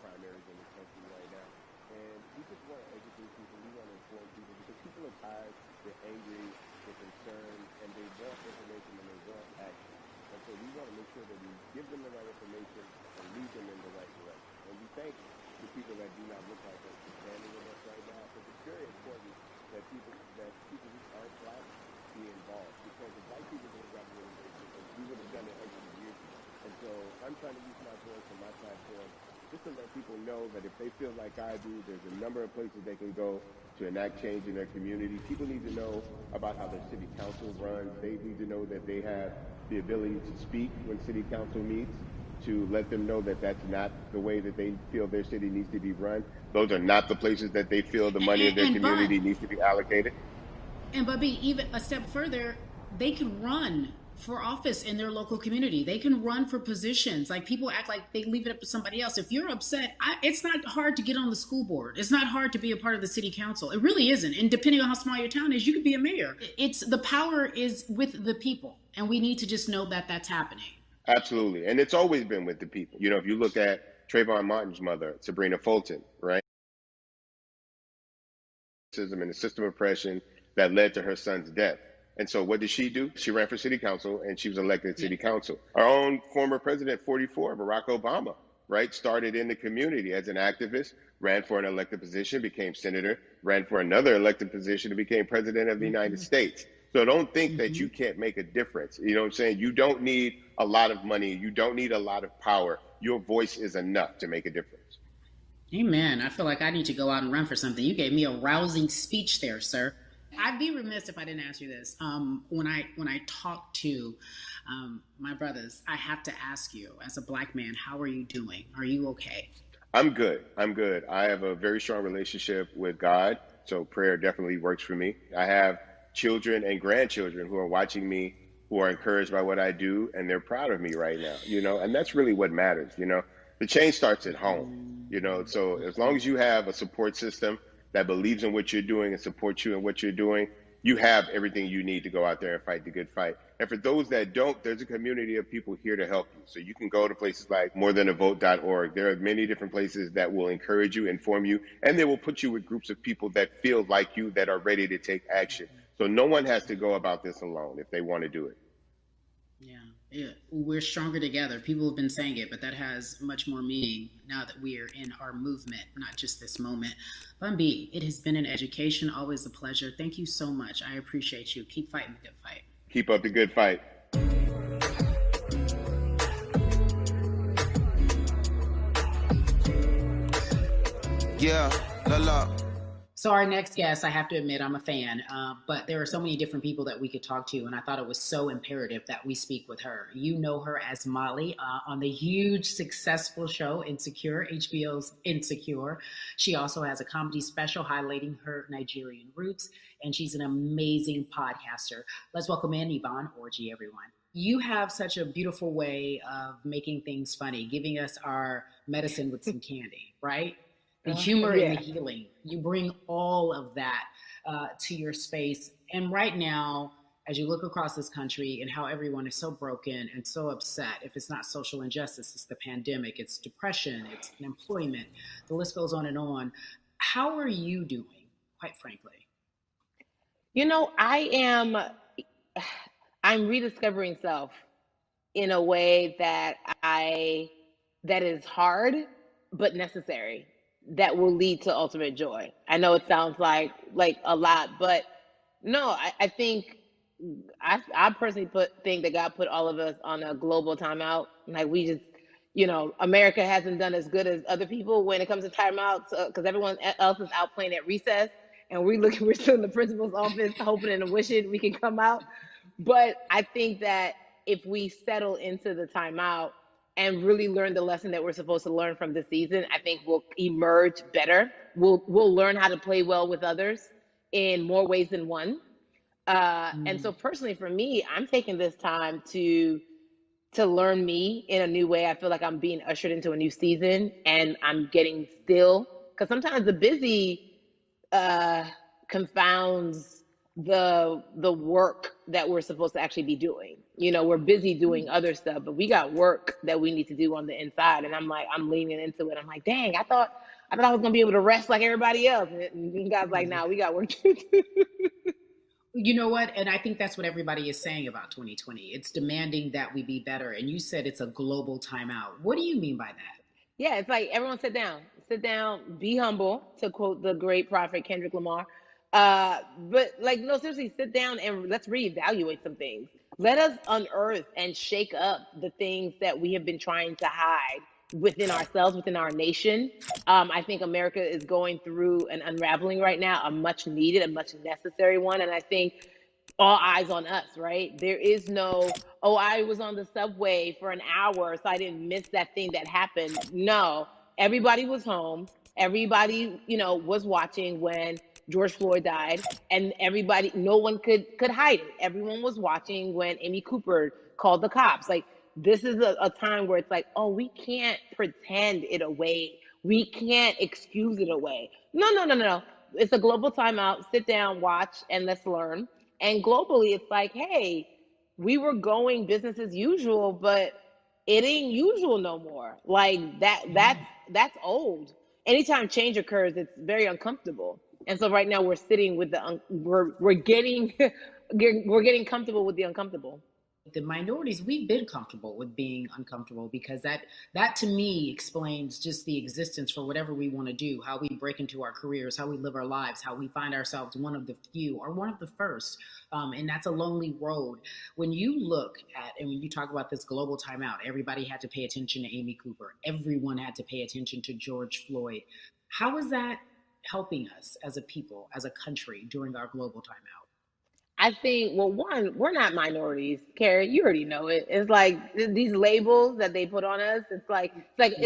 primaries in the country right now. And we just want to educate people. We want to inform people because people are tired, they're angry, they're concerned, and they want information and they want action. And so we want to make sure that we give them the right information and lead them in the right direction. And we thank the people that do not look like us for standing with us right now. But it's very important that people who aren't black be involved because if white people would have gotten rid of racism, we would have done it hundreds of years ago. And so I'm trying to use my voice and my platform just to let people know that if they feel like I do, there's a number of places they can go to enact change in their community. People need to know about how their city council runs. They need to know that they have the ability to speak when city council meets, to let them know that that's not the way that they feel their city needs to be run. Those are not the places that they feel the money of their community needs to be allocated. And Bubby, even a step further, they can run for office in their local community. They can run for positions. Like people act like they leave it up to somebody else. If you're upset, it's not hard to get on the school board. It's not hard to be a part of the city council. It really isn't. And depending on how small your town is, you could be a mayor. It's the power is with the people. And we need to just know that that's happening. Absolutely. And it's always been with the people. You know, if you look at Trayvon Martin's mother, Sabrina Fulton, right? And the system of oppression that led to her son's death. And so what did she do? She ran for city council and she was elected city council. Our own former president, 44, Barack Obama, right, started in the community as an activist, ran for an elected position, became senator, ran for another elected position and became president of the United States. So don't think that you can't make a difference. You know what I'm saying? You don't need a lot of money. You don't need a lot of power. Your voice is enough to make a difference. Amen. I feel like I need to go out and run for something. You gave me a rousing speech there, sir. I'd be remiss if I didn't ask you this. When I talk to my brothers, I have to ask you, as a black man, how are you doing? Are you okay? I'm good. I'm good. I have a very strong relationship with God, so prayer definitely works for me. I have children and grandchildren who are watching me, who are encouraged by what I do, and they're proud of me right now, you know, and that's really what matters, you know. The change starts at home, you know, so as long as you have a support system that believes in what you're doing and supports you in what you're doing, you have everything you need to go out there and fight the good fight. And for those that don't, there's a community of people here to help you. So you can go to places like morethanavote.org. There are many different places that will encourage you, inform you, and they will put you with groups of people that feel like you, that are ready to take action. So no one has to go about this alone if they want to do it. Yeah, we're stronger together. People have been saying it, but that has much more meaning now that we are in our movement, not just this moment. Bumby, it has been an education, always a pleasure. Thank you so much. I appreciate you. Keep fighting the good fight. Keep up the good fight. Yeah, la. So our next guest, I have to admit, I'm a fan, but there are so many different people that we could talk to, and I thought it was so imperative that we speak with her. You know her as Molly on the huge, successful show Insecure, HBO's Insecure. She also has a comedy special highlighting her Nigerian roots, and she's an amazing podcaster. Let's welcome in Yvonne Orji, everyone. You have such a beautiful way of making things funny, giving us our medicine with some candy, right? The humor and the healing. You bring all of that to your space. And right now, as you look across this country and how everyone is so broken and so upset, if it's not social injustice, it's the pandemic, it's depression, it's unemployment, the list goes on and on. How are you doing, quite frankly? You know, I'm rediscovering self in a way that is hard, but necessary, that will lead to ultimate joy. I know it sounds like a lot, but no, I think I personally think that God put all of us on a global timeout. Like we just, you know, America hasn't done as good as other people when it comes to timeouts because everyone else is out playing at recess, and we're still in the principal's office hoping and wishing we can come out. But I think that if we settle into the timeout and really learn the lesson that we're supposed to learn from this season, I think we'll emerge better. We'll learn how to play well with others in more ways than one. And so personally for me, I'm taking this time to learn me in a new way. I feel like I'm being ushered into a new season, and I'm getting still, because sometimes the busy confounds the work that we're supposed to actually be doing. You know, we're busy doing other stuff, but we got work that we need to do on the inside. And I'm like, I'm leaning into it. I'm like, dang, I thought I was gonna be able to rest like everybody else. And you guys like, nah, we got work to do. You know what? And I think that's what everybody is saying about 2020. It's demanding that we be better. And you said it's a global timeout. What do you mean by that? Yeah, it's like everyone sit down, be humble, to quote the great prophet Kendrick Lamar. But like, no, seriously, sit down and let's reevaluate some things. Let us unearth and shake up the things that we have been trying to hide within ourselves, within our nation. I think America is going through an unraveling right now, a much needed, a much necessary one. And I think all eyes on us, right? There is no, oh, I was on the subway for an hour, so I didn't miss that thing that happened. No, everybody was home. Everybody, was watching when George Floyd died, and everybody, no one could hide it. Everyone was watching when Amy Cooper called the cops. Like, this is a time where it's like, oh, we can't pretend it away. We can't excuse it away. No, no, no, no, no. It's a global timeout. Sit down, watch, and let's learn. And globally, it's like, hey, we were going business as usual, but it ain't usual no more. Like that's old. Anytime change occurs, it's very uncomfortable. And so right now we're sitting with we're getting we're getting comfortable with the uncomfortable. The minorities, we've been comfortable with being uncomfortable, because that to me explains just the existence for whatever we want to do, how we break into our careers, how we live our lives, how we find ourselves one of the few or one of the first. And that's a lonely road. When you look at, and when you talk about this global timeout, everybody had to pay attention to Amy Cooper, everyone had to pay attention to George Floyd. How is that helping us as a people, as a country, during our global timeout? I think, well, one, we're not minorities, Carrie. You already know it. It's like these labels that they put on us. It's Yeah.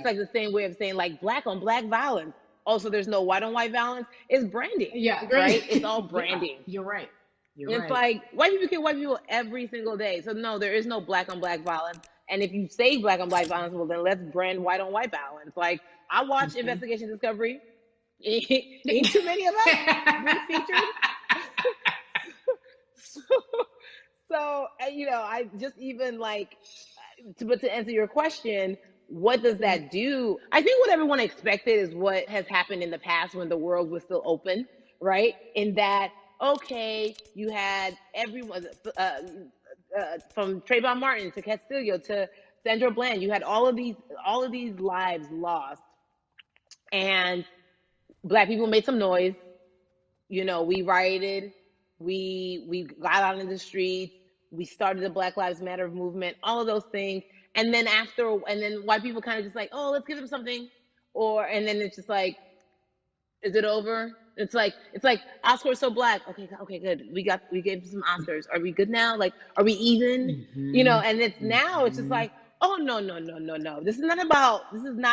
like the same way of saying like black on black violence. Also, there's no white on white violence. It's branding, Yeah, right? It's all great. Yeah, branding. you're right. You're It's right. like white people kill white people every single day. So no, there is no black on black violence. And if you say black on black violence, well then let's brand white on white violence. Like I watch Okay. Investigation Discovery. Ain't too many of us being featured. so, so I just even like but to answer your question, what does that do? I think what everyone expected is what has happened in the past when the world was still open, right? In that, okay, you had everyone from Trayvon Martin to Castillo to Sandra Bland. You had all of these lives lost, and Black people made some noise. We rioted, we got out in the streets, we started the Black Lives Matter movement, all of those things. And then white people kind of just like, oh, let's give them something. And then it's just like, is it over? It's like Oscars so black. Okay, okay, good. We gave some Oscars. Are we good now? Like, are we even? Mm-hmm. And now it's just Mm-hmm. like, oh no, no, no, no, no. This is not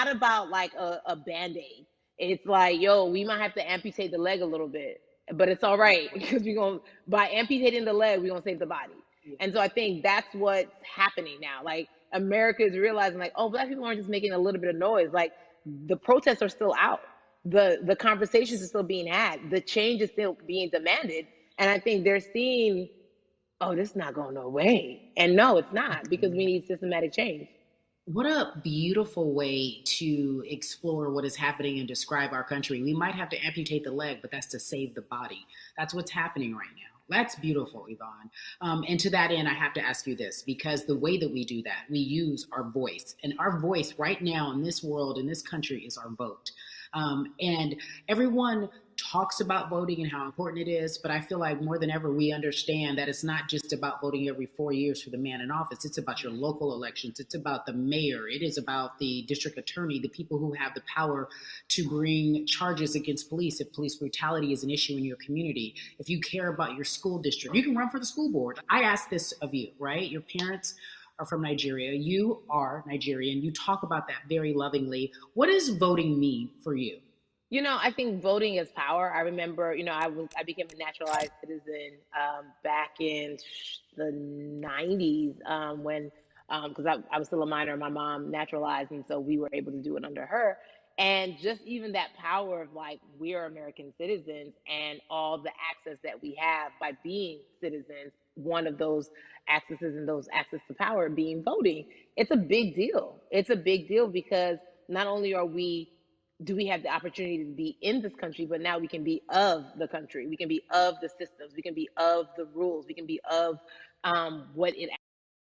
about like a band-aid. It's like, yo, we might have to amputate the leg a little bit, but it's all right because we're gonna by amputating the leg, we're gonna save the body. Yeah. And so I think that's what's happening now. Like America is realizing like, oh, black people aren't just making a little bit of noise. Like the protests are still out. The conversations are still being had. The change is still being demanded. And I think they're seeing, oh, this is not going no way. And no, it's not, because we need systematic change. What a beautiful way to explore what is happening and describe our country. We might have to amputate the leg, but that's to save the body. That's what's happening right now. That's beautiful, Yvonne. And to that end, I have to ask you this, because the way that we do that, we use our voice. And our voice right now in this world, in this country, is our vote. And everyone talks about voting and how important it is, but I feel like more than ever we understand that it's not just about voting every 4 years for the man in office. It's about your local elections. It's about the mayor. It is about the district attorney, the people who have the power to bring charges against police if police brutality is an issue in your community. If you care about your school district, you can run for the school board. I ask this of you, right? Your parents are from Nigeria. You are Nigerian. You talk about that very lovingly. What does voting mean for you? I think voting is power. I remember, I became a naturalized citizen back in the '90s when because I was still a minor and my mom naturalized, and so we were able to do it under her. And just even that power of like, we're American citizens and all the access that we have by being citizens, one of those accesses and those access to power being voting, it's a big deal. It's a big deal because not only do we have the opportunity to be in this country, but now we can be of the country. We can be of the systems. We can be of the rules. We can be of what it